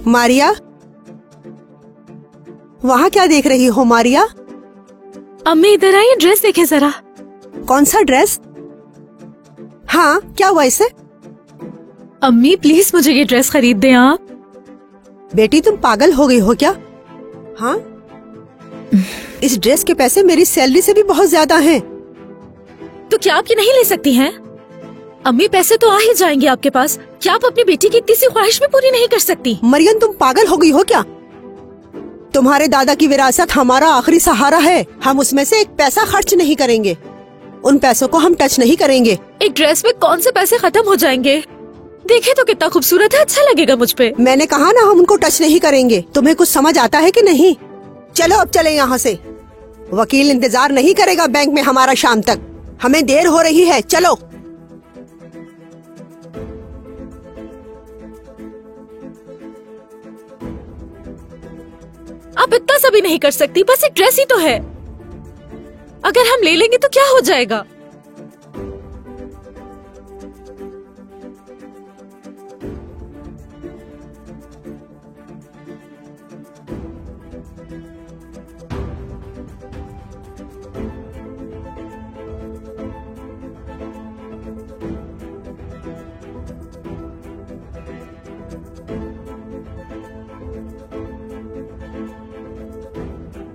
मारिया, वहाँ क्या देख रही हो मारिया? अम्मी इधर आइए, ड्रेस देखे जरा। कौन सा ड्रेस? हाँ, क्या हुआ इसे? अम्मी प्लीज मुझे ये ड्रेस खरीद दें आप। बेटी तुम पागल हो गई हो क्या? हाँ, इस ड्रेस के पैसे मेरी सैलरी से भी बहुत ज्यादा हैं। तो क्या आप ये नहीं ले सकती हैं? अम्मी पैसे तो आ ही जाएंगे आपके पास। क्या आप अपनी बेटी की इतनी सी ख्वाहिश भी पूरी नहीं कर सकती? मरियम तुम पागल हो गई हो क्या? तुम्हारे दादा की विरासत हमारा आखिरी सहारा है। हम उसमें से एक पैसा खर्च नहीं करेंगे। उन पैसों को हम टच नहीं करेंगे। एक ड्रेस में कौन से पैसे खत्म हो जाएंगे? देखे तो कितना खूबसूरत है, अच्छा लगेगा मुझ पे। मैंने कहा ना हम उनको टच नहीं करेंगे। तुम्हें कुछ समझ आता है कि नहीं? चलो अब चले यहाँ से। वकील इंतजार नहीं करेगा बैंक में हमारा शाम तक। हमें देर हो रही है, चलो। आप इतना सा भी नहीं कर सकती, बस एक ड्रेस ही तो है। अगर हम ले लेंगे तो क्या हो जाएगा?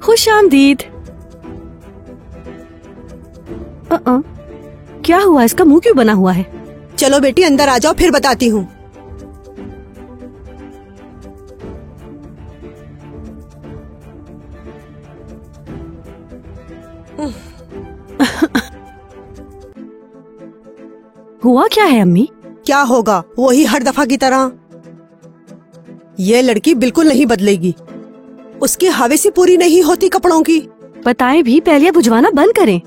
खुश आमदीद। क्या हुआ, इसका मुंह क्यों बना हुआ है? चलो बेटी अंदर आ जाओ, फिर बताती हूँ। हुआ क्या है अम्मी? क्या होगा, वही हर दफा की तरह। ये लड़की बिल्कुल नहीं बदलेगी। उसकी हवेसी पूरी नहीं होती कपड़ों की। बताएं भी, पहले बुझवाना बंद करें।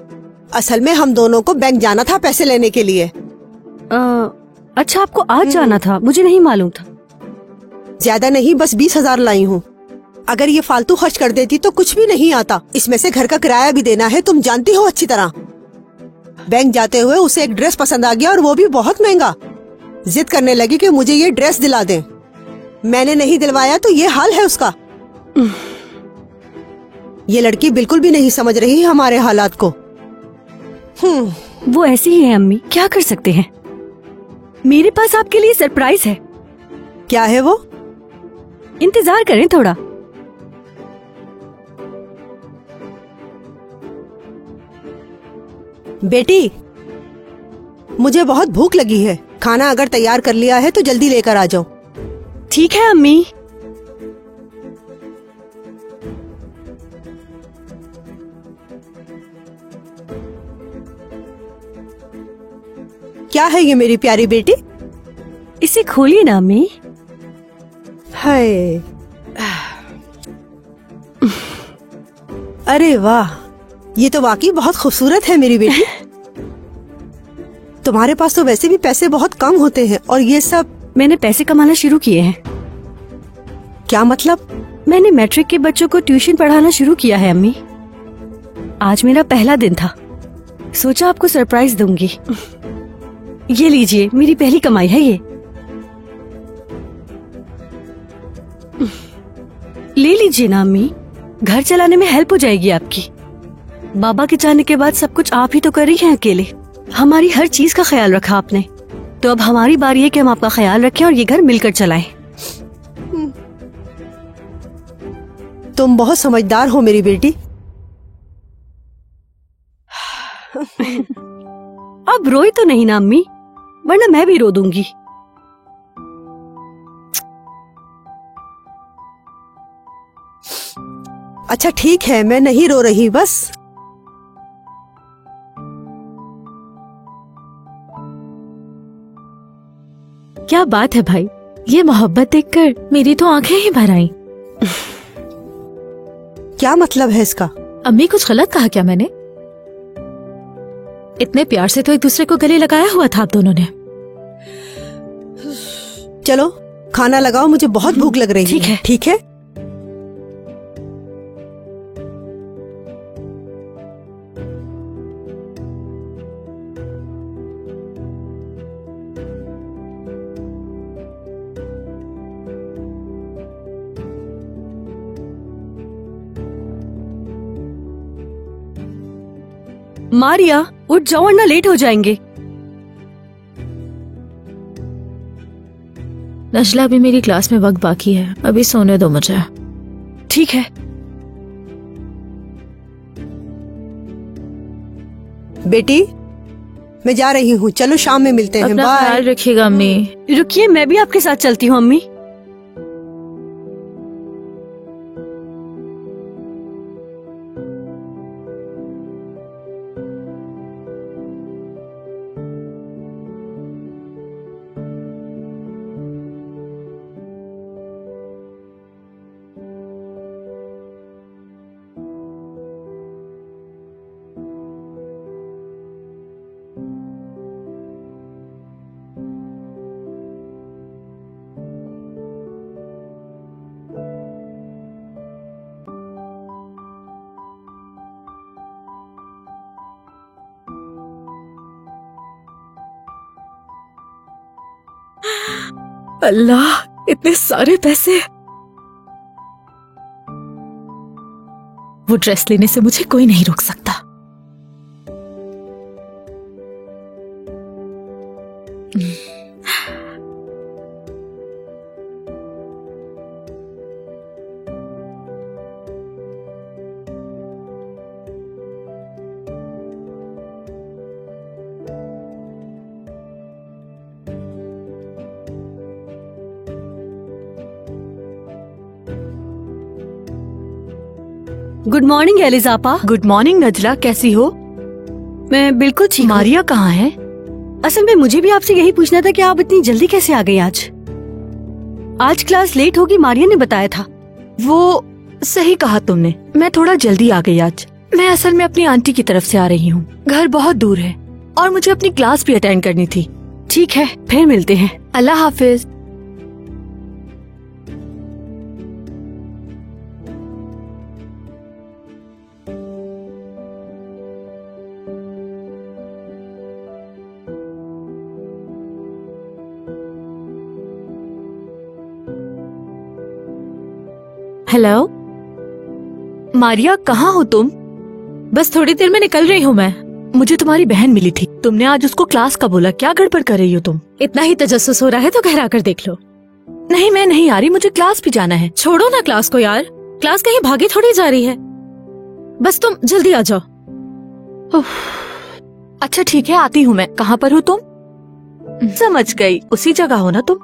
असल में हम दोनों को बैंक जाना था पैसे लेने के लिए। अच्छा, आपको आज जाना था? मुझे नहीं मालूम था। ज्यादा नहीं, बस 20,000 लाई हूँ। अगर ये फालतू खर्च कर देती तो कुछ भी नहीं आता। इसमें से घर का किराया भी देना है, तुम जानती हो अच्छी तरह। बैंक जाते हुए उसे एक ड्रेस पसंद आ गया और वो भी बहुत महंगा। जिद करने लगी कि मुझे ये ड्रेस दिला दें। मैंने नहीं दिलवाया तो ये हाल है उसका। ये लड़की बिल्कुल भी नहीं समझ रही हमारे हालात को। वो ऐसी ही है अम्मी, क्या कर सकते हैं। मेरे पास आपके लिए सरप्राइज है। क्या है वो? इंतजार करें थोड़ा। बेटी, मुझे बहुत भूख लगी है। खाना अगर तैयार कर लिया है तो जल्दी लेकर आ जाओ। ठीक है अम्मी। क्या है ये मेरी प्यारी बेटी? इसे खोलिए ना अम्मी। हाय, अरे वाह, ये तो वाकई बहुत खूबसूरत है मेरी बेटी। तुम्हारे पास तो वैसे भी पैसे बहुत कम होते हैं और ये सब। मैंने पैसे कमाना शुरू किए हैं। क्या मतलब? मैंने मैट्रिक के बच्चों को ट्यूशन पढ़ाना शुरू किया है अम्मी। आज मेरा पहला दिन था, सोचा आपको सरप्राइज दूंगी। ये लीजिए, मेरी पहली कमाई है ये। ले लीजिए ना अम्मी, घर चलाने में हेल्प हो जाएगी आपकी। बाबा के जाने के बाद सब कुछ आप ही तो कर रही हैं अकेले। हमारी हर चीज का ख्याल रखा आपने, तो अब हमारी बारी है कि हम आपका ख्याल रखें और ये घर मिलकर चलाएं। तुम बहुत समझदार हो मेरी बेटी। अब रोई तो नहीं ना अम्मी, वरना मैं भी रो दूंगी। अच्छा ठीक है, मैं नहीं रो रही बस। क्या बात है भाई, ये मोहब्बत देखकर मेरी तो आंखें ही भर आईं। क्या मतलब है इसका? अम्मी कुछ गलत कहा क्या मैंने? इतने प्यार से तो एक दूसरे को गले लगाया हुआ था आप दोनों ने। चलो खाना लगाओ, मुझे बहुत भूख लग रही है। ठीक है। ठीक है। मारिया उठ जाओ वरना लेट हो जाएंगे। नजला, अभी मेरी क्लास में वक्त बाकी है, अभी सोने दो मुझे। ठीक है। बेटी मैं जा रही हूँ, चलो शाम में मिलते हैं। अपना बाय। ख्याल रखिएगा अम्मी। रुकिए, मैं भी आपके साथ चलती हूँ अम्मी। अल्लाह, इतने सारे पैसे। वो ड्रेस लेने से मुझे कोई नहीं रोक सकता। गुड मॉर्निंग एलिजापा। गुड मॉर्निंग नजला, कैसी हो? मैं बिल्कुल ठीक हूँ। मारिया कहाँ है? असल में मुझे भी आपसे यही पूछना था कि आप इतनी जल्दी कैसे आ गई आज? आज क्लास लेट होगी, मारिया ने बताया था। वो सही कहा तुमने, मैं थोड़ा जल्दी आ गई आज। मैं असल में अपनी आंटी की तरफ से आ रही हूँ। घर बहुत दूर है और मुझे अपनी क्लास भी अटेंड करनी थी। ठीक है, फिर मिलते हैं। अल्लाह हाफिज। हेलो मारिया, कहाँ हो तुम? बस थोड़ी देर में निकल रही हूँ मैं। मुझे तुम्हारी बहन मिली थी, तुमने आज उसको क्लास का बोला। क्या गड़बड़ कर रही हो तुम? इतना ही तजस्सुस हो रहा है तो घर आकर देख लो। नहीं, मैं नहीं आ रही, मुझे क्लास भी जाना है। छोड़ो ना क्लास को यार, क्लास कहीं भागी थोड़ी जा रही है। बस तुम जल्दी आ जाओ। अच्छा ठीक है, आती हूँ मैं। कहाँ पर हो तुम? समझ गई, उसी जगह हो ना तुम?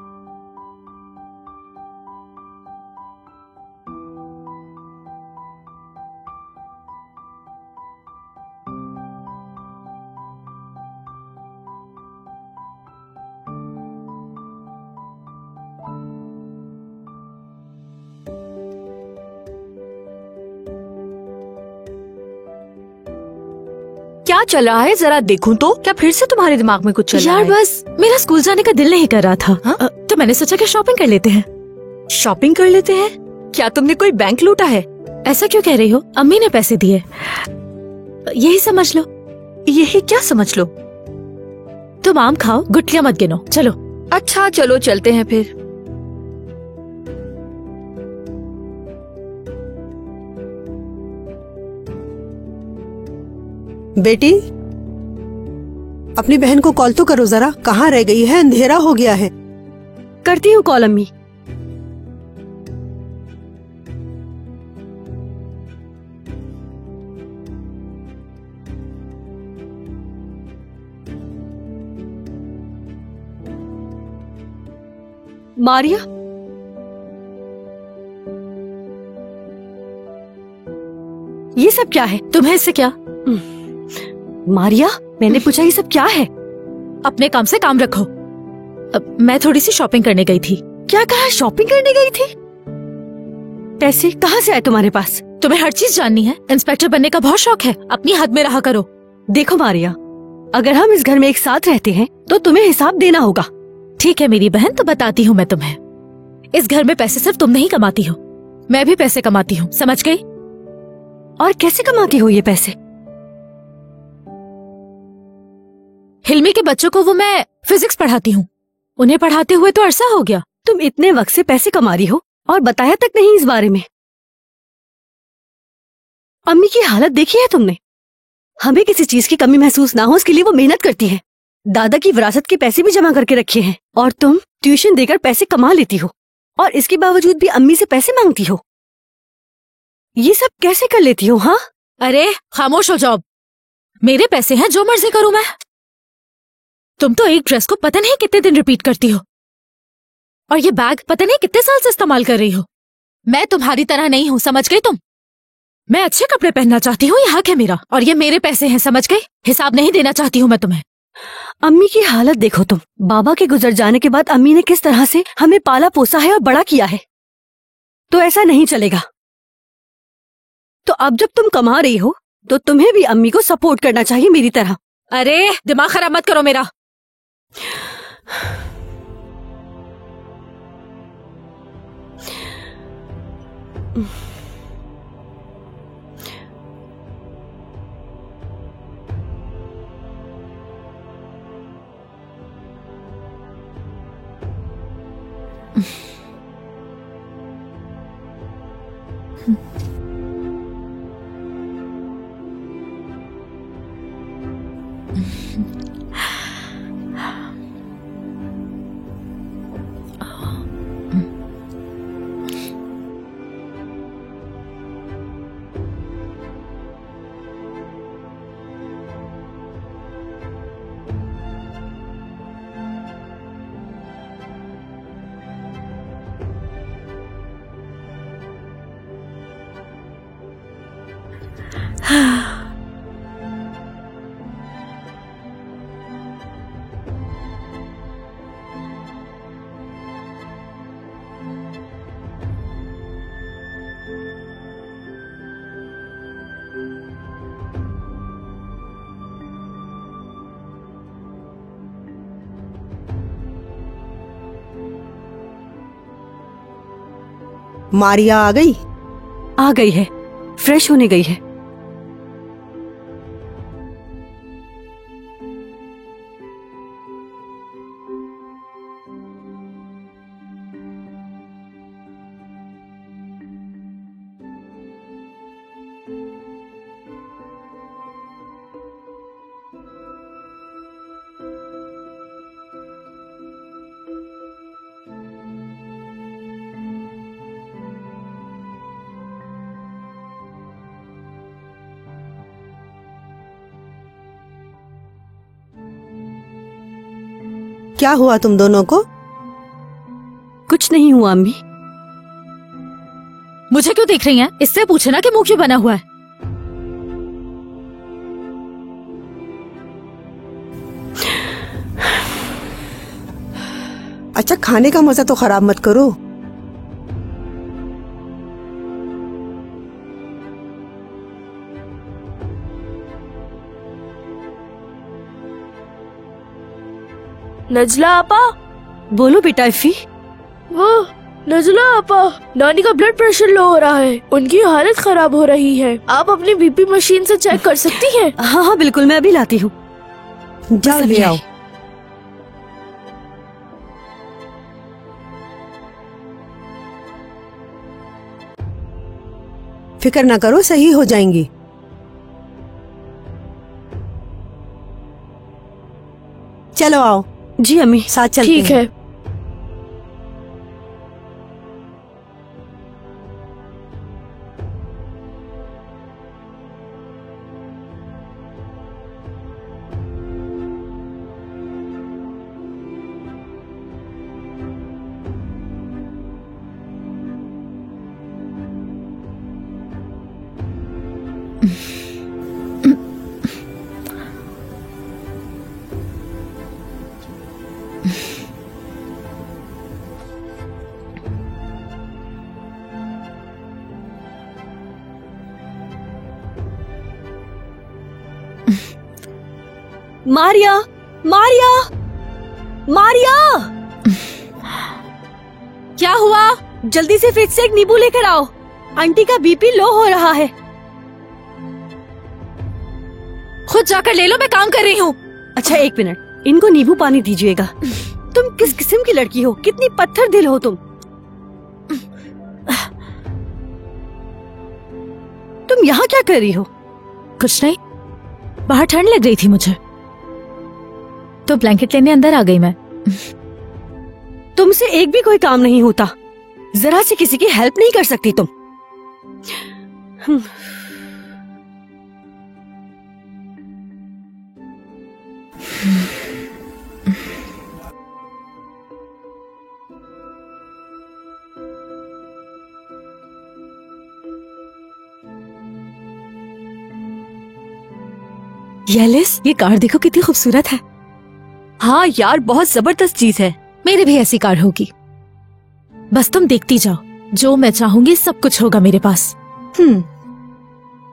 क्या चल रहा है, जरा देखूं तो। क्या फिर से तुम्हारे दिमाग में कुछ चल रहा यार है? बस मेरा स्कूल जाने का दिल नहीं कर रहा था। हाँ? तो मैंने सोचा कि शॉपिंग कर लेते हैं। शॉपिंग कर लेते हैं? क्या तुमने कोई बैंक लूटा है? ऐसा क्यों कह रही हो? अम्मी ने पैसे दिए, यही समझ लो। यही क्या समझ लो? तुम आम खाओ, गुठलियां मत गिनो। चलो। अच्छा चलो चलते हैं फिर। बेटी अपनी बहन को कॉल तो करो जरा, कहाँ रह गई है? अंधेरा हो गया है। करती हूँ कॉल अम्मी। मारिया, ये सब क्या है? तुम्हें इससे क्या? मारिया, मैंने पूछा ये सब क्या है? अपने काम से काम रखो। अब मैं थोड़ी सी शॉपिंग करने गई थी। क्या कहा? शॉपिंग करने गई थी? पैसे कहाँ से आए तुम्हारे पास? तुम्हें हर चीज जाननी है? इंस्पेक्टर बनने का बहुत शौक है, अपनी हद में रहा करो। देखो मारिया, अगर हम इस घर में एक साथ रहते हैं तो तुम्हें हिसाब देना होगा। ठीक है मेरी बहन, तो बताती हूँ मैं तुम्हें। इस घर में पैसे सिर्फ तुम नहीं कमाती हो, मैं भी पैसे कमाती हूँ, समझ गई? और कैसे कमाती हो ये पैसे? हिल्मी के बच्चों को वो मैं फिजिक्स पढ़ाती हूँ, उन्हें पढ़ाते हुए तो अरसा हो गया। तुम इतने वक्त से पैसे कमा रही हो और बताया तक नहीं इस बारे में। अम्मी की हालत देखी है तुमने? हमें किसी चीज की कमी महसूस ना हो उसके लिए वो मेहनत करती है। दादा की विरासत के पैसे भी जमा करके रखे हैं और तुम ट्यूशन देकर पैसे कमा लेती हो और इसके बावजूद भी अम्मी से पैसे मांगती हो। ये सब कैसे कर लेती हो? हाँ, अरे खामोश हो जाओ। मेरे पैसे हैं, जो मर्जी करूं मैं। तुम तो एक ड्रेस को पता नहीं कितने दिन रिपीट करती हो और ये बैग पता नहीं कितने साल से इस्तेमाल कर रही हो। मैं तुम्हारी तरह नहीं हूं, समझ गई तुम? मैं अच्छे कपड़े पहनना चाहती हूँ, ये हक है मेरा, और ये मेरे पैसे हैं, समझ गई? हिसाब नहीं देना चाहती हूँ मैं तुम्हें। अम्मी की हालत देखो तुम। बाबा के गुजर जाने के बाद अम्मी ने किस तरह से हमें पाला पोसा है और बड़ा किया है। तो ऐसा नहीं चलेगा। तो अब जब तुम कमा रही हो तो तुम्हें भी अम्मी को सपोर्ट करना चाहिए मेरी तरह। अरे दिमाग खराब मत करो मेरा। मारिया आ गई? आ गई है, फ्रेश होने गई है। क्या हुआ तुम दोनों को? कुछ नहीं हुआ अम्मी। मुझे क्यों देख रही हैं? इससे पूछे ना कि मुंह क्यों बना हुआ है। अच्छा, खाने का मजा तो खराब मत करो। नजला आपा। बोलो बेटा इफ़ी। वो नजला आपा, नानी का ब्लड प्रेशर लो हो रहा है, उनकी हालत खराब हो रही है। आप अपनी बीपी मशीन से चेक कर सकती हैं? हाँ हाँ बिल्कुल, मैं अभी लाती हूँ। जाओ ले आओ। फिक्र ना करो, सही हो जाएंगी। चलो आओ। जी अम्मी। साथ चलते ठीक हैं। है। मारिया, मारिया, मारिया! क्या हुआ? जल्दी से फ्रिज से एक नींबू लेकर आओ। आंटी का बीपी लो हो रहा है। खुद जाकर ले लो, मैं काम कर रही हूँ। अच्छा एक मिनट, इनको नींबू पानी दीजिएगा। तुम किस किस्म की लड़की हो? कितनी पत्थर दिल हो तुम। तुम यहाँ क्या कर रही हो? कुछ नहीं। बाहर ठंड लग रही थी मुझे, तो ब्लैंकेट लेने अंदर आ गई मैं। तुमसे एक भी कोई काम नहीं होता, जरा से किसी की हेल्प नहीं कर सकती तुम। येलिस, ये कार देखो कितनी खूबसूरत है। हाँ यार, बहुत जबरदस्त चीज है। मेरी भी ऐसी कार होगी, बस तुम देखती जाओ, जो मैं चाहूंगी सब कुछ होगा मेरे पास।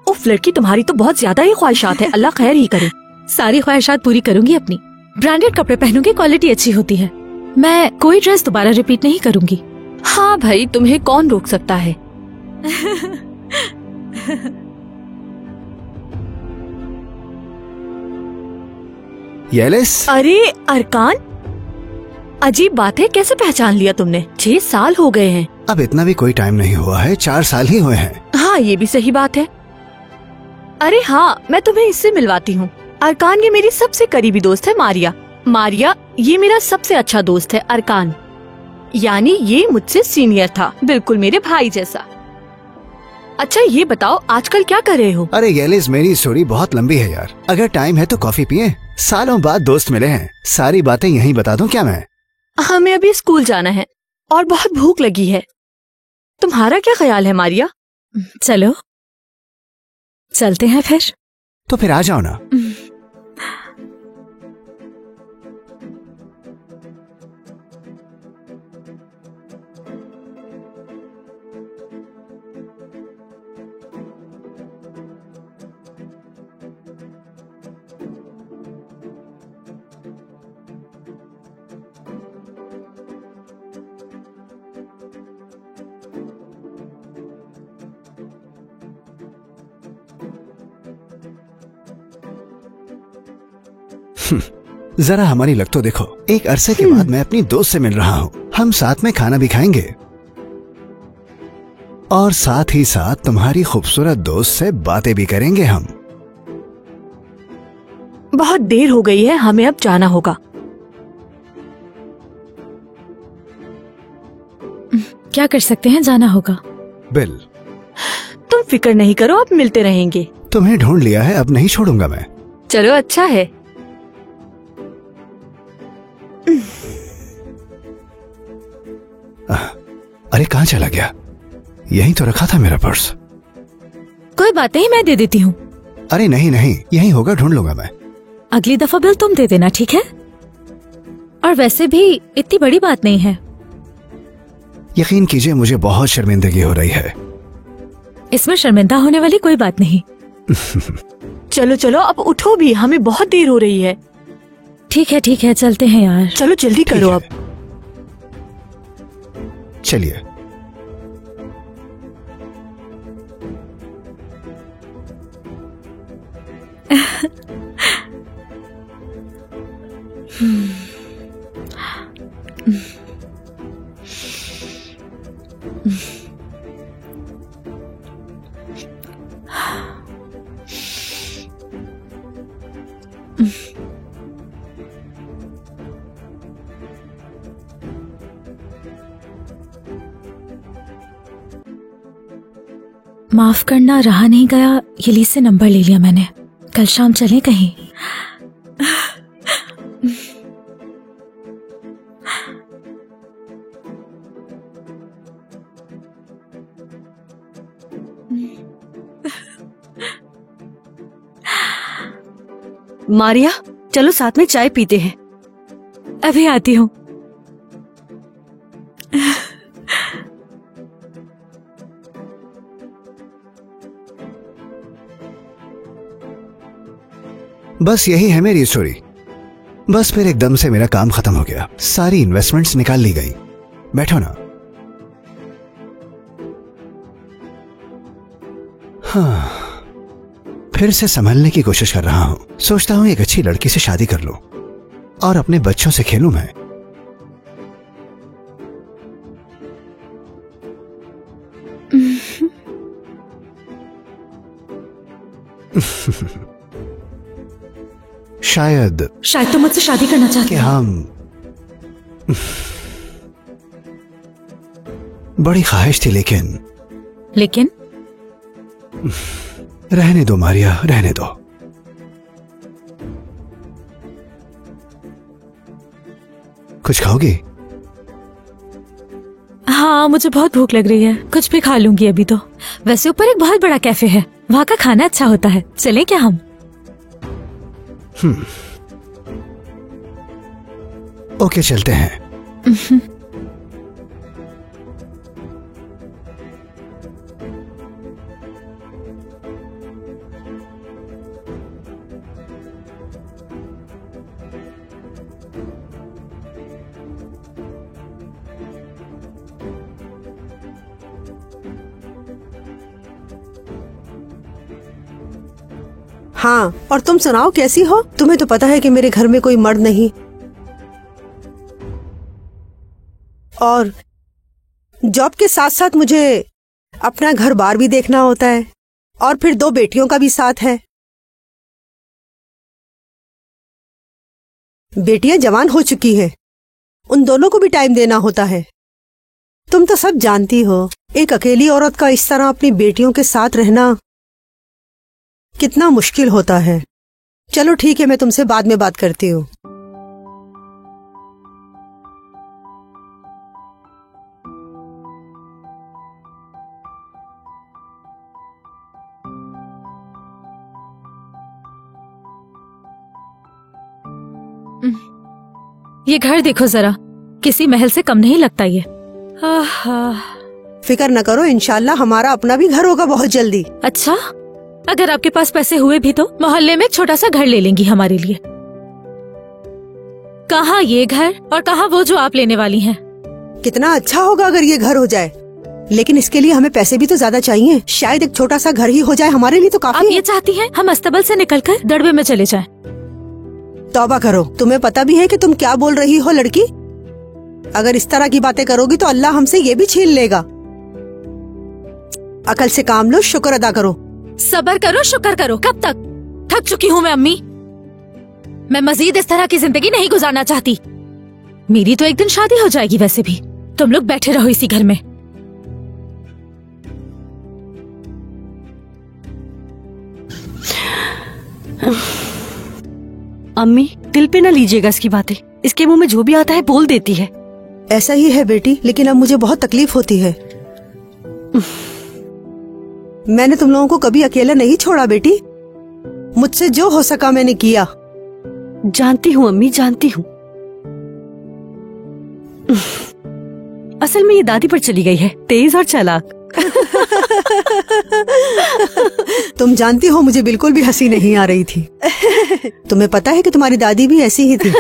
उफ लड़की, तुम्हारी तो बहुत ज्यादा ही ख्वाहिशात है। अल्लाह खैर ही करे। सारी ख्वाहिशात पूरी करूंगी अपनी। ब्रांडेड कपड़े पहनूंगी, क्वालिटी अच्छी होती है। मैं कोई ड्रेस दोबारा रिपीट नहीं करूंगी। हाँ भाई, तुम्हें कौन रोक सकता है। येलिस, अरे अरकान, अजीब बात है, कैसे पहचान लिया तुमने? 6 साल हो गए हैं। अब इतना भी कोई टाइम नहीं हुआ है, 4 साल ही हुए हैं। हाँ, ये भी सही बात है। अरे हाँ, मैं तुम्हें इससे मिलवाती हूँ। अरकान ये मेरी सबसे करीबी दोस्त है मारिया। मारिया ये मेरा सबसे अच्छा दोस्त है अरकान, यानी ये मुझसे सीनियर था, बिल्कुल मेरे भाई जैसा। अच्छा ये बताओ, आजकल क्या कर रहे हो? अरे येलिस, मेरी स्टोरी बहुत लंबी है यार। अगर टाइम है तो कॉफी पिए। सालों बाद दोस्त मिले हैं, सारी बातें यहीं बता दूं क्या मैं? हमें अभी स्कूल जाना है और बहुत भूख लगी है। तुम्हारा क्या ख्याल है मारिया? चलो चलते हैं फिर। तो फिर आ जाओ ना। जरा हमारी लग तो देखो। एक अरसे के बाद मैं अपनी दोस्त से मिल रहा हूँ। हम साथ में खाना भी खाएंगे और साथ ही साथ तुम्हारी खूबसूरत दोस्त से बातें भी करेंगे हम। बहुत देर हो गई है, हमें अब जाना होगा। क्या कर सकते हैं, जाना होगा। बिल, तुम फिक्र नहीं करो, अब मिलते रहेंगे। तुम्हें ढूंढ लिया है, अब नहीं छोड़ूंगा मैं। चलो अच्छा है। अरे कहाँ चला गया? यहीं तो रखा था मेरा पर्स। कोई बात नहीं, मैं दे देती हूँ। अरे नहीं नहीं, यहीं होगा, ढूंढ लूंगा मैं। अगली दफा बिल तुम दे देना, ठीक है? और वैसे भी इतनी बड़ी बात नहीं है। यकीन कीजिए, मुझे बहुत शर्मिंदगी हो रही है। इसमें शर्मिंदा होने वाली कोई बात नहीं। चलो चलो अब उठो भी, हमें बहुत देर हो रही है। ठीक है, चलते हैं यार। चलो जल्दी करो अब। चलिए। माफ करना, रहा नहीं गया, येलिस से नंबर ले लिया मैंने। कल शाम चले कहीं। मारिया, चलो साथ में चाय पीते हैं। अभी आती हूँ। बस यही है मेरी स्टोरी। बस फिर एकदम से मेरा काम खत्म हो गया, सारी इन्वेस्टमेंट्स निकाल ली गई। बैठो ना। हाँ, फिर से संभलने की कोशिश कर रहा हूं। सोचता हूं एक अच्छी लड़की से शादी कर लूं और अपने बच्चों से खेलूं मैं। शायद तुम मुझसे शादी करना कि चाहते हो। हम बड़ी ख्वाहिश थी, लेकिन रहने दो मारिया, रहने दो। कुछ खाओगी? हाँ, मुझे बहुत भूख लग रही है, कुछ भी खा लूंगी अभी तो। वैसे ऊपर एक बहुत बड़ा कैफे है, वहाँ का खाना अच्छा होता है, चलें क्या हम? ओके, चलते हैं। हाँ, और तुम सुनाओ कैसी हो? तुम्हें तो पता है कि मेरे घर में कोई मर्द नहीं, और जॉब के साथ साथ मुझे अपना घर बार भी देखना होता है, और फिर 2 बेटियों का भी साथ है। बेटियां जवान हो चुकी हैं, उन दोनों को भी टाइम देना होता है। तुम तो सब जानती हो, एक अकेली औरत का इस तरह अपनी बेटियों के साथ रहना कितना मुश्किल होता है। चलो ठीक है, मैं तुमसे बाद में बात करती हूँ। ये घर देखो जरा, किसी महल से कम नहीं लगता ये। फिक्र न करो, इंशाल्लाह हमारा अपना भी घर होगा बहुत जल्दी। अच्छा, अगर आपके पास पैसे हुए भी तो मोहल्ले में एक छोटा सा घर ले लेंगी हमारे लिए। कहाँ ये घर और कहाँ वो जो आप लेने वाली हैं। कितना अच्छा होगा अगर ये घर हो जाए, लेकिन इसके लिए हमें पैसे भी तो ज्यादा चाहिए। शायद एक छोटा सा घर ही हो जाए हमारे लिए तो आप काफी ये है। चाहती हैं हम अस्तबल से निकलकर दड़बे में चले जाएं? तौबा करो, तुम्हें पता भी है कि तुम क्या बोल रही हो लड़की? अगर इस तरह की बातें करोगी तो अल्लाह हमसे ये भी छीन लेगा। अकल से काम लो, शुक्र अदा करो। सबर करो, शुक्र करो। कब तक? थक चुकी हूँ मैं अम्मी। मैं मजीद इस तरह की जिंदगी नहीं गुजारना चाहती। मेरी तो एक दिन शादी हो जाएगी वैसे भी। तुम लोग बैठे रहो इसी घर में। अम्मी, दिल पे ना लीजिएगा इसकी बातें। इसके मुंह में जो भी आता है बोल देती है। ऐसा ही है बेटी, लेकिन अब मुझे बहुत तकलीफ होती है। मैंने तुम लोगों को कभी अकेला नहीं छोड़ा बेटी। मुझसे जो हो सका मैंने किया। जानती हूँ अम्मी, जानती हूँ। असल में ये दादी पर चली गई है, तेज और चालाक। तुम जानती हो मुझे बिल्कुल भी हंसी नहीं आ रही थी। तुम्हें पता है कि तुम्हारी दादी भी ऐसी ही थी।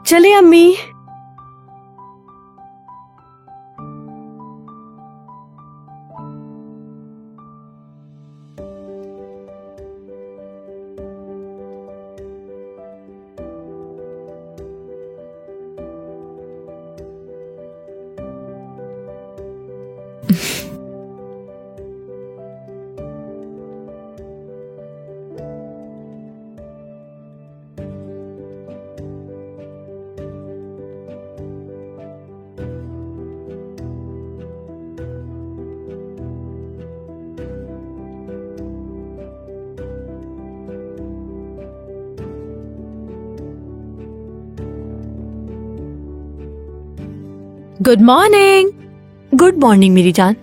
चले अम्मी। Good morning. गुड मॉर्निंग मेरी जान।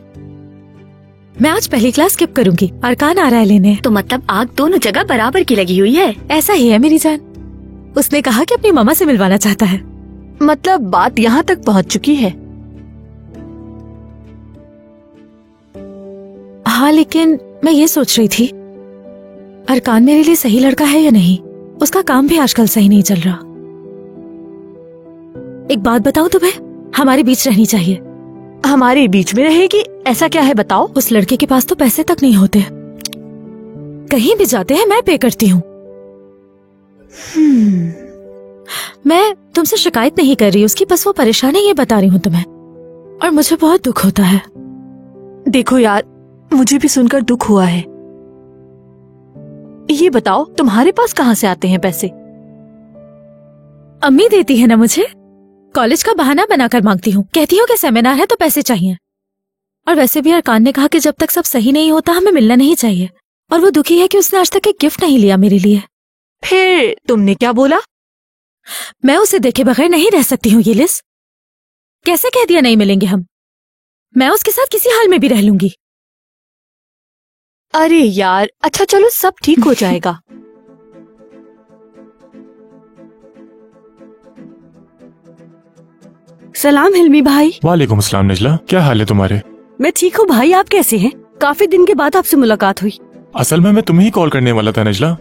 मैं आज पहली क्लास स्किप करूंगी, अरकान आ रहा है लेने। तो मतलब आग दोनों जगह बराबर की लगी हुई है। ऐसा ही है मेरी जान। उसने कहा कि अपनी मम्मा से मिलवाना चाहता है। मतलब बात यहाँ तक पहुँच चुकी है। हाँ, लेकिन मैं ये सोच रही थी अरकान मेरे लिए सही लड़का है या नहीं। उसका काम भी आजकल सही नहीं चल रहा। एक बात बताऊं तुम्हें, हमारे बीच रहनी चाहिए। हमारे बीच में रहेगी? ऐसा क्या है बताओ। उस लड़के के पास तो पैसे तक नहीं होते। कहीं भी जाते हैं मैं पे करती हूँ। मैं तुमसे शिकायत नहीं कर रही उसकी, बस वो परेशान है ये बता रही हूँ तुम्हें, और मुझे बहुत दुख होता है। देखो यार, मुझे भी सुनकर दुख हुआ है। ये बताओ तुम्हारे पास कहाँ से आते हैं पैसे? अम्मी देती है ना मुझे, कॉलेज का बहाना बनाकर मांगती हूँ, कहती हूँ कि सेमिनार है तो पैसे चाहिए। और वैसे भी अरकान ने कहा कि जब तक सब सही नहीं होता हमें मिलना नहीं चाहिए, और वो दुखी है कि उसने आज तक एक गिफ्ट नहीं लिया मेरे लिए। फिर तुमने क्या बोला? मैं उसे देखे बगैर नहीं रह सकती हूँ। ये लिस कैसे कह दिया नहीं मिलेंगे हम? मैं उसके साथ किसी हाल में भी रह लूंगी। अरे यार, अच्छा चलो सब ठीक हो जाएगा। सलाम हिल्मी भाई। वालेकुम अस्सलाम नजला, क्या हाल है तुम्हारे? मैं ठीक हूँ भाई, आप कैसे हैं? काफी दिन के बाद आपसे मुलाकात हुई। असल में मैं तुम्हें ही कॉल करने वाला था नजला।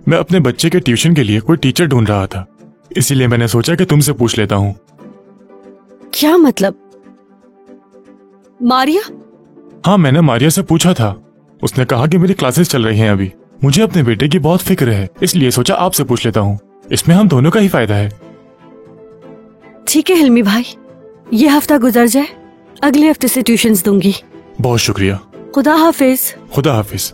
मैं अपने बच्चे के ट्यूशन के लिए कोई टीचर ढूंढ रहा था, इसीलिए मैंने सोचा कि तुमसे पूछ लेता हूँ। क्या मतलब? मारिया? हाँ, मैंने मारिया से पूछा था, उसने कहा कि मेरी क्लासेस चल रही हैं अभी। मुझे अपने बेटे की बहुत फिक्र है, इसलिए सोचा आपसे पूछ लेता हूँ, इसमें हम दोनों का ही फायदा है। ठीक है हिल्मी भाई, ये हफ्ता गुजर जाए, अगले हफ्ते से ट्यूशंस दूंगी। बहुत शुक्रिया। खुदा हाफिज। खुदा हाफिज।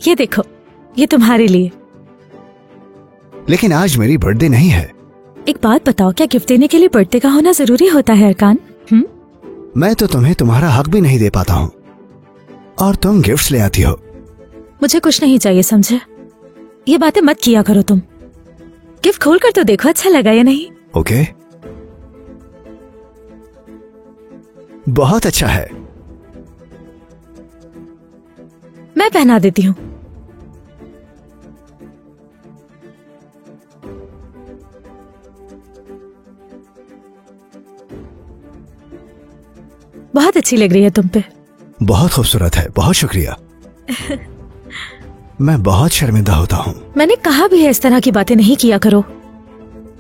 ये देखो, ये तुम्हारे लिए। लेकिन आज मेरी बर्थडे नहीं है। एक बात बताओ, क्या गिफ्ट देने के लिए बर्थडे का होना जरूरी होता है अरकान? मैं तो तुम्हें तुम्हारा हक भी नहीं दे पाता हूँ, और तुम गिफ्ट्स ले आती हो। मुझे कुछ नहीं चाहिए, समझे? ये बातें मत किया करो तुम। गिफ्ट खोल कर तो देखो अच्छा लगा या नहीं। ओके, बहुत अच्छा है। मैं पहना देती हूँ। बहुत अच्छी लग रही है तुम पे। बहुत खूबसूरत है, बहुत शुक्रिया। मैं बहुत शर्मिंदा होता हूँ। मैंने कहा भी है इस तरह की बातें नहीं किया करो।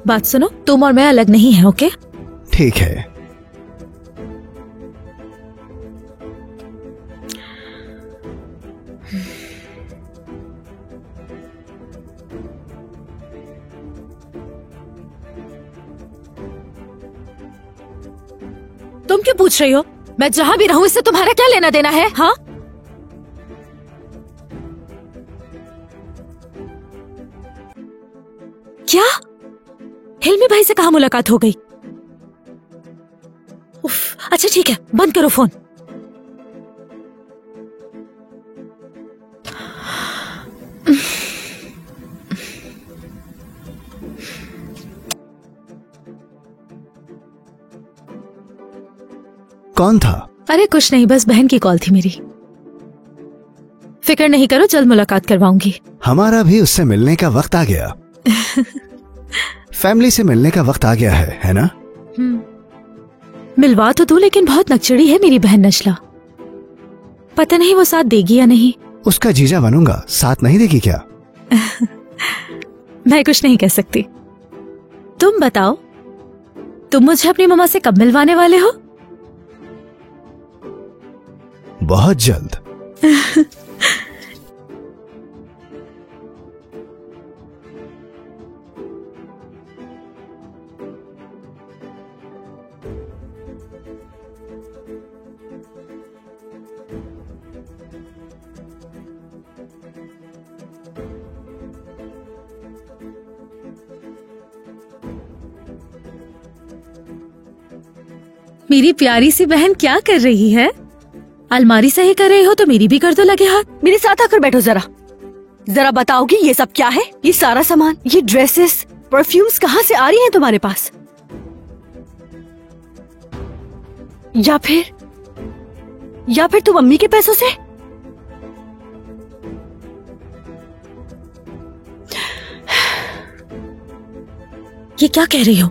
बात सुनो, तुम और मैं अलग नहीं है, ओके? ठीक है। तुम क्यों पूछ रही हो? मैं जहां भी रहूं इससे तुम्हारा क्या लेना देना है? हाँ, क्या? हिल्मी भाई से कहाँ मुलाकात हो गई? उफ, अच्छा ठीक है, बंद करो फोन। कौन था? अरे कुछ नहीं, बस बहन की कॉल थी मेरी। फिक्र नहीं करो, जल्द मुलाकात करवाऊंगी। हमारा भी उससे मिलने का वक्त आ गया। फैमिली से मिलने का वक्त आ गया है ना? मिलवा तो दूं, लेकिन बहुत नकचड़ी है मेरी बहन नजला। पता नहीं वो साथ देगी या नहीं। उसका जीजा बनूंगा, साथ नहीं देगी क्या? मैं कुछ नहीं कह सकती। तुम बताओ, तुम मुझे अपनी मम्मा से कब मिलवाने वाले हो? बहुत जल्द। मेरी प्यारी सी बहन क्या कर रही है? अलमारी सही कर रही हो तो मेरी भी कर दो लगे हाथ। मेरे साथ आकर बैठो जरा। जरा बताओगी ये सब क्या है? ये सारा सामान, ये ड्रेसेस, परफ्यूम्स कहाँ से आ रही हैं तुम्हारे पास? या फिर तुम मम्मी के पैसों से? ये क्या कह रही हो?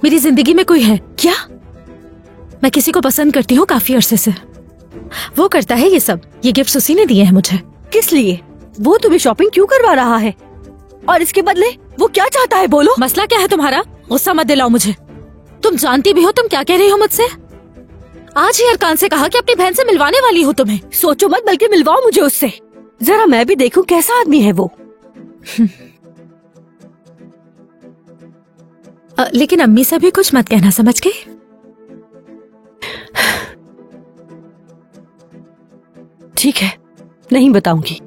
मेरी जिंदगी में कोई है क्या? मैं किसी को पसंद करती हूँ काफी अरसे से। वो करता है ये सब। ये गिफ्ट्स उसी ने दिए हैं मुझे। किस लिए? वो तुम्हें शॉपिंग क्यों करवा रहा है? और इसके बदले वो क्या चाहता है, बोलो। मसला क्या है तुम्हारा? गुस्सा मत दिलाओ मुझे। तुम जानती भी हो तुम क्या कह रही हो मुझसे? आज ही अरकान से कहा कि अपनी बहन से मिलवाने वाली हो तुम्हें। सोचो मत, बल्कि मिलवाओ मुझे उससे। जरा मैं भी देखूं कैसा आदमी है वो। लेकिन अम्मी से भी कुछ मत कहना, समझ गई? ठीक है, नहीं बताऊंगी।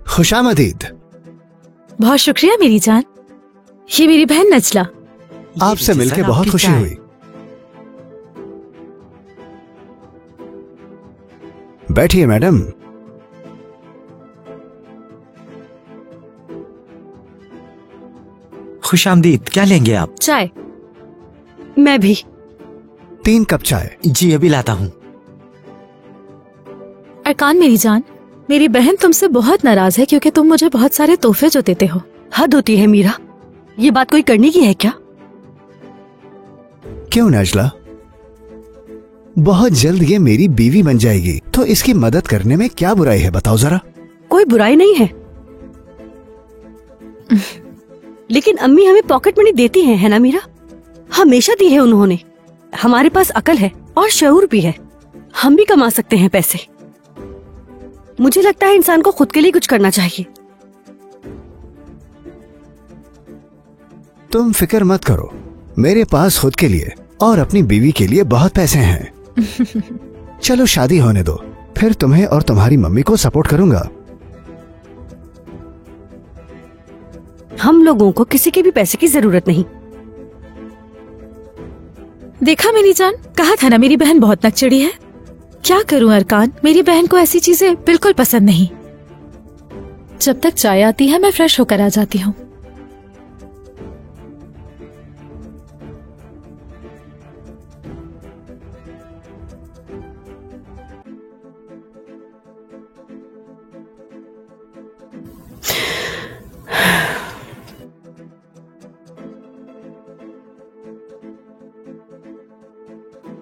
खुशामदीद। बहुत शुक्रिया मेरी जान। ये मेरी बहन नजला। आपसे मिलके बहुत खुशी हुई। बैठिए मैडम। खुशामदीद। क्या लेंगे आप? चाय। मैं भी। 3 कप चाय। जी अभी लाता हूँ। अरकान मेरी जान, मेरी बहन तुमसे बहुत नाराज है क्योंकि तुम मुझे बहुत सारे तोहफे जो देते हो। हद होती है मीरा, ये बात कोई करने की है क्या? क्यों नजला? बहुत जल्द ये मेरी बीवी बन जाएगी, तो इसकी मदद करने में क्या बुराई है, बताओ जरा। कोई बुराई नहीं है, लेकिन अम्मी हमें पॉकेट मनी देती है ना मीरा? हमेशा दी है उन्होंने। हमारे पास अकल है और शऊर भी है, हम भी कमा सकते हैं पैसे। मुझे लगता है इंसान को खुद के लिए कुछ करना चाहिए। तुम फिक्र मत करो, मेरे पास खुद के लिए और अपनी बीवी के लिए बहुत पैसे हैं। चलो शादी होने दो, फिर तुम्हें और तुम्हारी मम्मी को सपोर्ट करूंगा। हम लोगों को किसी के भी पैसे की जरूरत नहीं। देखा मेरी जान, कहा था ना मेरी बहन बहुत नकचड़ी है। क्या करूं अरकान, मेरी बहन को ऐसी चीजें बिल्कुल पसंद नहीं। जब तक चाय आती है मैं फ्रेश होकर आ जाती हूँ।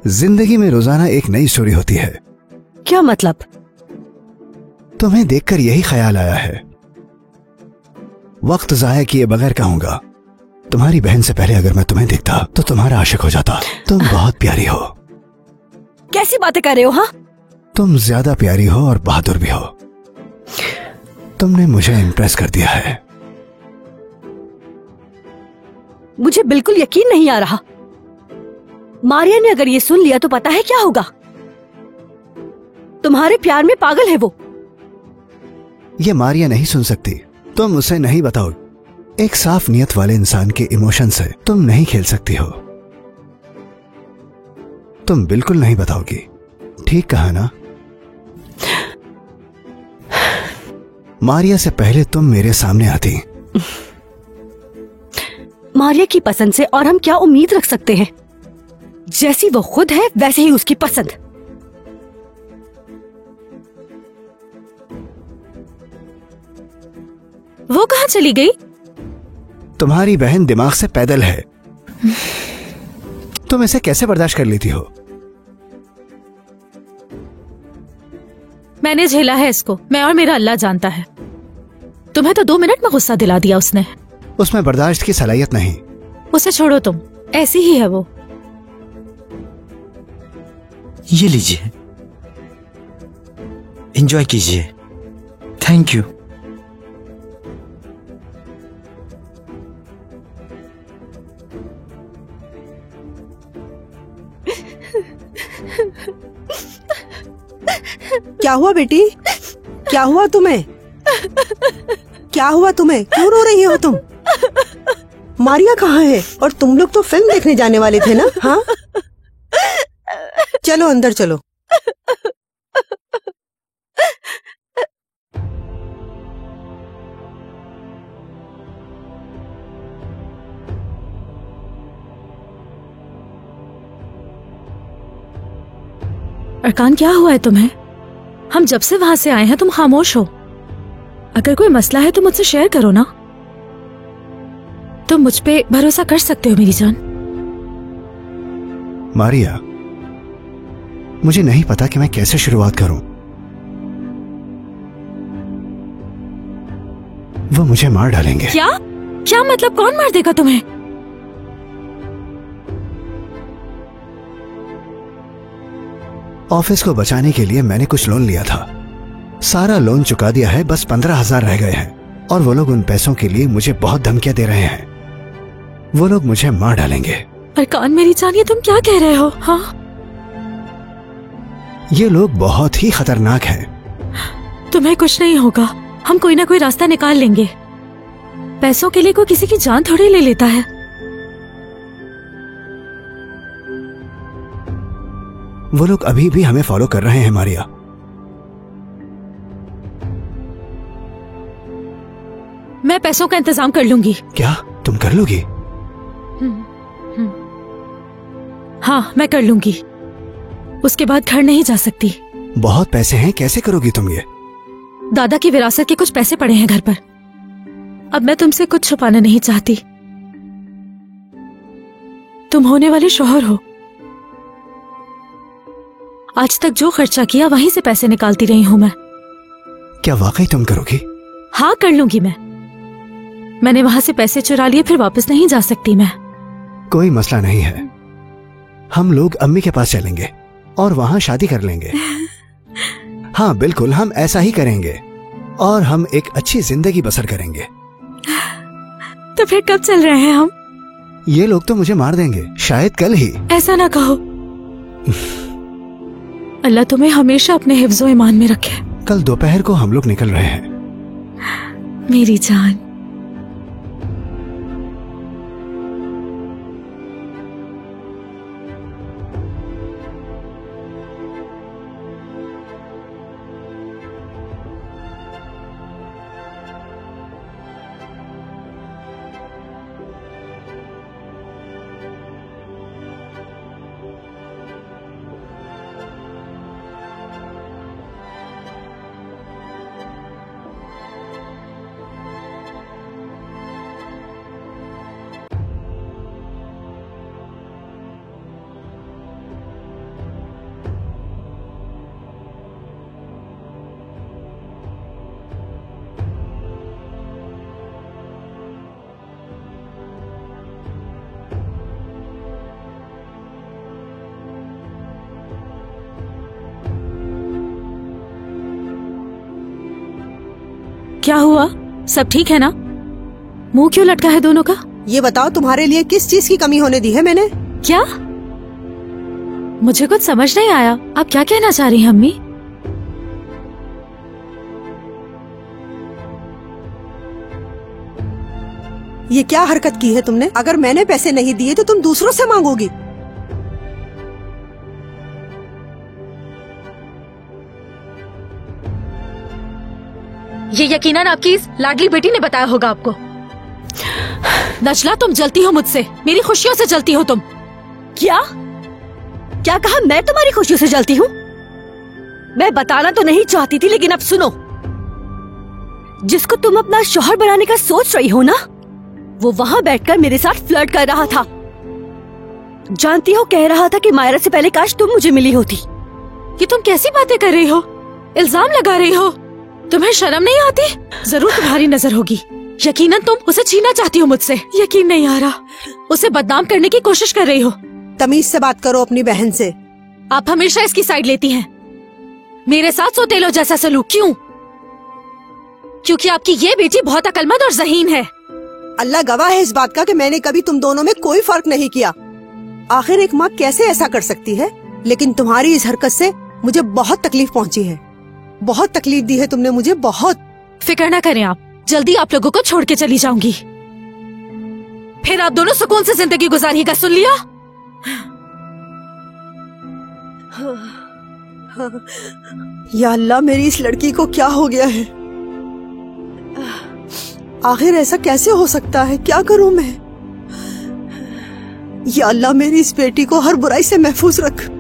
जिंदगी में रोजाना एक नई स्टोरी होती है। क्या मतलब? तुम्हें देखकर यही ख्याल आया है। वक्त जाया किए बगैर कहूंगा, तुम्हारी बहन से पहले अगर मैं तुम्हें देखता तो तुम्हारा आशिक हो जाता। तुम बहुत प्यारी हो। कैसी बातें कर रहे हो? हाँ, तुम ज्यादा प्यारी हो और बहादुर भी हो। तुमने मुझे इम्प्रेस कर दिया है। मुझे बिल्कुल यकीन नहीं आ रहा। मारिया ने अगर ये सुन लिया तो पता है क्या होगा? तुम्हारे प्यार में पागल है वो। ये मारिया नहीं सुन सकती, तुम उसे नहीं बताओ। एक साफ नियत वाले इंसान के इमोशन से तुम नहीं खेल सकती हो। तुम बिल्कुल नहीं बताओगी, ठीक कहा ना? मारिया से पहले तुम मेरे सामने आती। मारिया की पसंद से और हम क्या उम्मीद रख सकते हैं? जैसी वो खुद है वैसे ही उसकी पसंद। वो कहाँ चली गई? तुम्हारी बहन दिमाग से पैदल है। तुम इसे कैसे बर्दाश्त कर लेती हो? मैंने झेला है इसको, मैं और मेरा अल्लाह जानता है। तुम्हें तो 2 मिनट में गुस्सा दिला दिया उसने। उसमें बर्दाश्त की सलाहियत नहीं। उसे छोड़ो तुम, ऐसी ही है वो। ये लीजिए, एंजॉय कीजिए। Thank you. क्या हुआ बेटी? क्या हुआ तुम्हें? क्या हुआ तुम्हें? क्यों रो रही हो तुम? मारिया कहाँ है? और तुम लोग तो फिल्म देखने जाने वाले थे ना? हाँ, चलो अंदर चलो। अरकान क्या हुआ है तुम्हें? हम जब से वहां से आए हैं तुम खामोश हो। अगर कोई मसला है तो मुझसे शेयर करो ना। तुम मुझ पे भरोसा कर सकते हो मेरी जान। मारिया, मुझे नहीं पता कि मैं कैसे शुरुआत करूं। वो मुझे मार डालेंगे। क्या क्या मतलब? कौन मार देगा तुम्हें? ऑफिस को बचाने के लिए मैंने कुछ लोन लिया था, सारा लोन चुका दिया है, बस 15,000 रह गए हैं और वो लोग उन पैसों के लिए मुझे बहुत धमकियां दे रहे हैं। वो लोग मुझे मार डालेंगे। अरकान मेरी जान, ये तुम क्या कह रहे हो? हाँ, ये लोग बहुत ही खतरनाक हैं। तुम्हें कुछ नहीं होगा, हम कोई ना कोई रास्ता निकाल लेंगे। पैसों के लिए कोई किसी की जान थोड़ी ले लेता है। वो लोग अभी भी हमें फॉलो कर रहे हैं मारिया। मैं पैसों का इंतजाम कर लूंगी। क्या तुम कर लोगी? हाँ, मैं कर लूंगी। उसके बाद घर नहीं जा सकती। बहुत पैसे हैं, कैसे करोगी तुम ये? दादा की विरासत के कुछ पैसे पड़े हैं घर पर। अब मैं तुमसे कुछ छुपाना नहीं चाहती। तुम होने वाले शौहर हो। आज तक जो खर्चा किया वहीं से पैसे निकालती रही हूं मैं। क्या वाकई तुम करोगी? हाँ, कर लूंगी मैं। मैंने वहां से पैसे चुरा लिए, फिर वापस नहीं जा सकती मैं। कोई मसला नहीं है, हम लोग अम्मी के पास चलेंगे और वहां शादी कर लेंगे। हाँ बिल्कुल, हम ऐसा ही करेंगे और हम एक अच्छी जिंदगी बसर करेंगे। तो फिर कब चल रहे हैं हम? ये लोग तो मुझे मार देंगे, शायद कल ही। ऐसा ना कहो। अल्लाह तुम्हें हमेशा अपने हिफ्ज़ो ईमान में रखे। कल दोपहर को हम लोग निकल रहे हैं। मेरी जान, क्या हुआ? सब ठीक है ना? मुंह क्यों लटका है दोनों का? ये बताओ, तुम्हारे लिए किस चीज की कमी होने दी है मैंने? क्या? मुझे कुछ समझ नहीं आया। आप क्या कहना चाह रही हैं अम्मी? ये क्या हरकत की है तुमने? अगर मैंने पैसे नहीं दिए तो तुम दूसरों से मांगोगी। ये यकीनन आपकी इस लाडली बेटी ने बताया होगा आपको। नजला, तुम जलती हो मुझसे, मेरी खुशियों से जलती हो तुम। क्या क्या कहा? मैं तुम्हारी खुशियों से जलती हूँ? मैं बताना तो नहीं चाहती थी, लेकिन अब सुनो। जिसको तुम अपना शौहर बनाने का सोच रही हो ना, वो वहाँ बैठकर मेरे साथ फ्लर्ट कर रहा था। जानती हो, कह रहा था कि मायरा से पहले काश तुम मुझे मिली होती। ये तुम कैसी बातें कर रही हो? इल्जाम लगा रही हो। तुम्हें शर्म नहीं आती? जरूर तुम्हारी नजर होगी। यकीनन तुम उसे छीनना चाहती हो मुझसे। यकीन नहीं आ रहा। उसे बदनाम करने की कोशिश कर रही हो। तमीज से बात करो अपनी बहन से। आप हमेशा इसकी साइड लेती हैं। मेरे साथ सोतेलो जैसा सलूक क्यों? क्योंकि आपकी ये बेटी बहुत अक्लमंद और ज़हीन है। अल्लाह गवाह है इस बात का कि मैंने कभी तुम दोनों में कोई फर्क नहीं किया। आखिर एक माँ कैसे ऐसा कर सकती है? लेकिन तुम्हारी इस हरकत से मुझे बहुत तकलीफ पहुँची है। बहुत तकलीफ दी है तुमने मुझे, बहुत। फिक्र न करें आप, जल्दी आप लोगों को छोड़ के चली जाऊंगी। फिर आप दोनों सुकून से जिंदगी गुजारिएगा, सुन लिया? या अल्लाह, मेरी इस लड़की को क्या हो गया है? आखिर ऐसा कैसे हो सकता है? क्या करूं मैं? या अल्लाह, मेरी इस बेटी को हर बुराई से महफूज रख।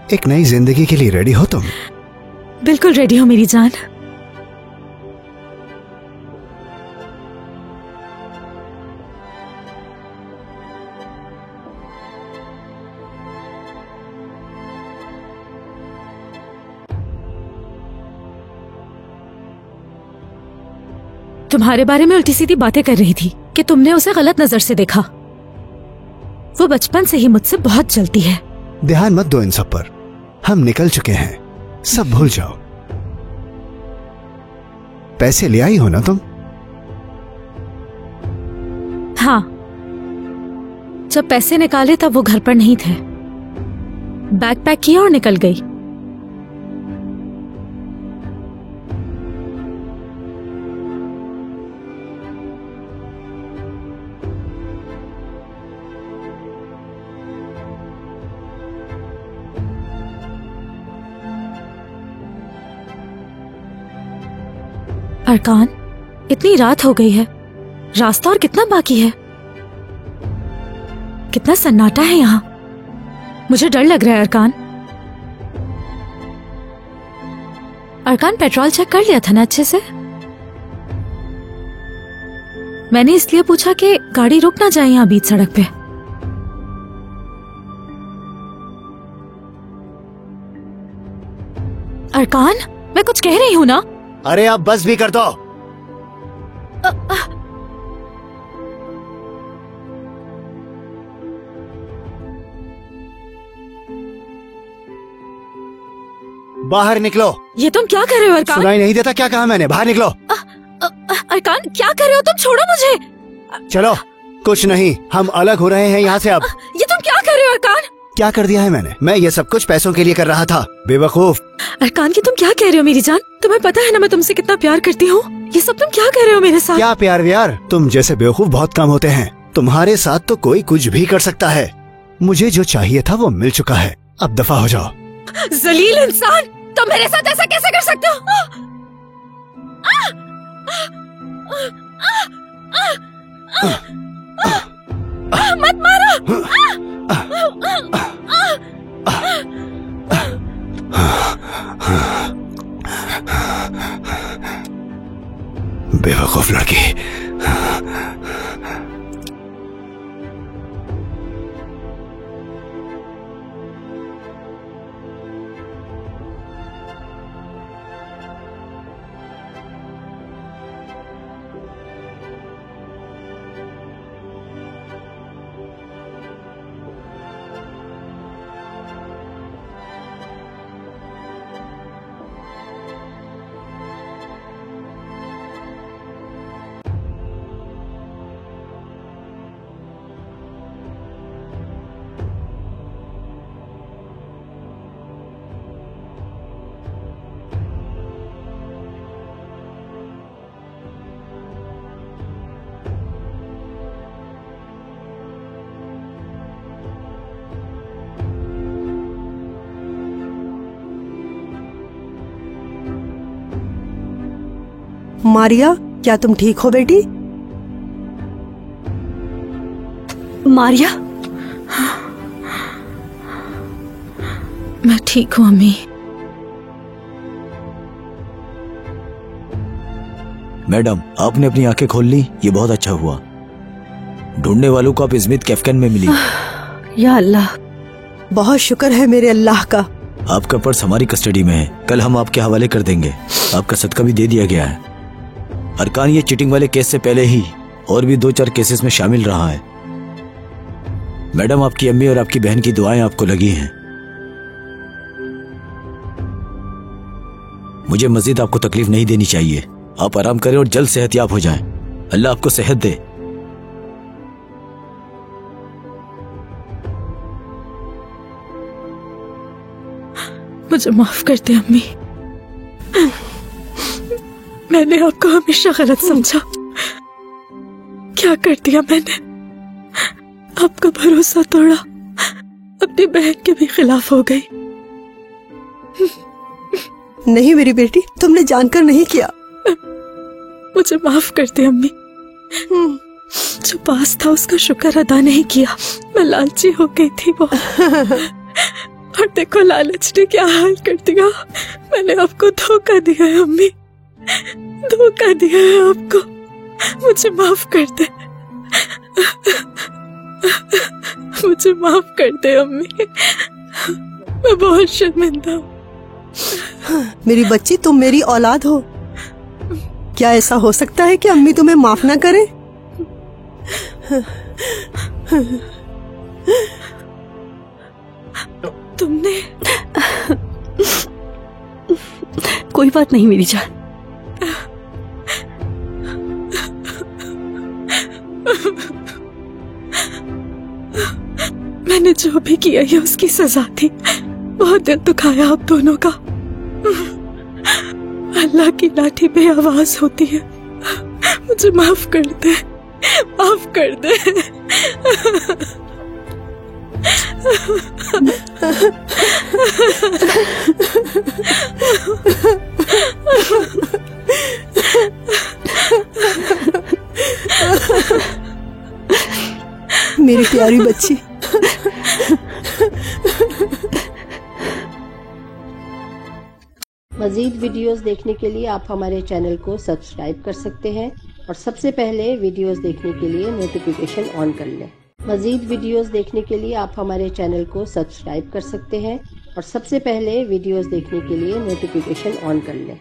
एक नई जिंदगी के लिए रेडी हो तुम? बिल्कुल रेडी हो मेरी जान। तुम्हारे बारे में उल्टी सीधी बातें कर रही थी कि तुमने उसे गलत नजर से देखा। वो बचपन से ही मुझसे बहुत जलती है। ध्यान मत दो इन सब पर, हम निकल चुके हैं, सब भूल जाओ। पैसे ले आई हो ना तुम? हाँ, जब पैसे निकाले तब वो घर पर नहीं थे। बैग पैक किया और निकल गई। अरकान, इतनी रात हो गई है, रास्ता और कितना बाकी है? कितना सन्नाटा है यहाँ। मुझे डर लग रहा है अरकान। अरकान, पेट्रोल चेक कर लिया था ना अच्छे से? मैंने इसलिए पूछा कि गाड़ी रुक ना जाए यहाँ बीच सड़क पे। अरकान, मैं कुछ कह रही हूँ ना? अरे आप बस भी कर दो। बाहर निकलो। ये तुम क्या कर रहे हो अरकान? सुनाई नहीं देता क्या कहा मैंने? बाहर निकलो। अरकान, क्या कर रहे हो तुम? छोड़ो मुझे। चलो, कुछ नहीं, हम अलग हो रहे हैं यहाँ से अब। ये तुम क्या कर रहे हो अरकान? क्या कर दिया है मैंने? मैं ये सब कुछ पैसों के लिए कर रहा था, बेवकूफ। अरकान, की तुम क्या कह रहे हो मेरी जान? तुम्हें पता है ना मैं तुमसे कितना प्यार करती हूँ। ये सब तुम क्या कह रहे हो मेरे साथ? क्या प्यार व्यार? तुम जैसे बेवकूफ बहुत कम होते हैं। तुम्हारे साथ तो कोई कुछ भी कर सकता है। मुझे जो चाहिए था वो मिल चुका है, अब दफा हो जाओ। जलील इंसान, तुम मेरे साथ ऐसा कैसे कर सकते हो? मत मारो। बेवकूफ लड़की। मारिया, क्या तुम ठीक हो बेटी? मारिया, मैं ठीक हूँ अम्मी। मैडम, आपने अपनी आंखें खोल ली, ये बहुत अच्छा हुआ। ढूंढने वालों को आप इस्मित कैफकन में मिली। या अल्लाह, बहुत शुक्र है मेरे अल्लाह का। आपका पर्स हमारी कस्टडी में है, कल हम आपके हवाले कर देंगे। आपका सदका भी दे दिया गया है। अरकान ये चीटिंग वाले केस से पहले ही और भी 2-4 केसेस में शामिल रहा है। मैडम, आपकी अम्मी और आपकी बहन की दुआएं आपको लगी हैं। मुझे मजीद आपको तकलीफ नहीं देनी चाहिए। आप आराम करें और जल्द सेहतयाब हो जाएं। अल्लाह आपको सेहत दे। मुझे माफ कर दे अम्मी, मैंने आपको हमेशा गलत समझा। क्या कर दिया मैंने? आपका भरोसा तोड़ा, अपनी बहन के भी खिलाफ हो गई। नहीं मेरी बेटी, तुमने जानकर नहीं किया। मुझे माफ कर दे अम्मी। जो पास था उसका शुक्र अदा नहीं किया। मैं लालची हो गई थी वो। और देखो लालच ने क्या हाल कर दिया। मैंने आपको धोखा दिया है अम्मी, धोखा दिया है आपको। मुझे माफ कर दे, मुझे माफ कर दे अम्मी, मैं बहुत शर्मिंदा हूँ। मेरी बच्ची, तुम मेरी औलाद हो। क्या ऐसा हो सकता है कि अम्मी तुम्हें माफ ना करे? तुमने कोई बात नहीं मेरी जान। मैंने जो भी किया ये उसकी सजा थी। बहुत दिल दुखाया आप दोनों का। अल्लाह की लाठी पे आवाज होती है। मुझे माफ कर दे, माफ कर दे। मेरी प्यारी बच्ची। मज़ीद वीडियोस देखने के लिए आप हमारे चैनल को सब्सक्राइब कर सकते हैं और सबसे पहले वीडियोस देखने के लिए नोटिफिकेशन ऑन कर लें। मज़ीद वीडियोस देखने के लिए आप हमारे चैनल को सब्सक्राइब कर सकते हैं और सबसे पहले वीडियोस देखने के लिए नोटिफिकेशन ऑन कर लें।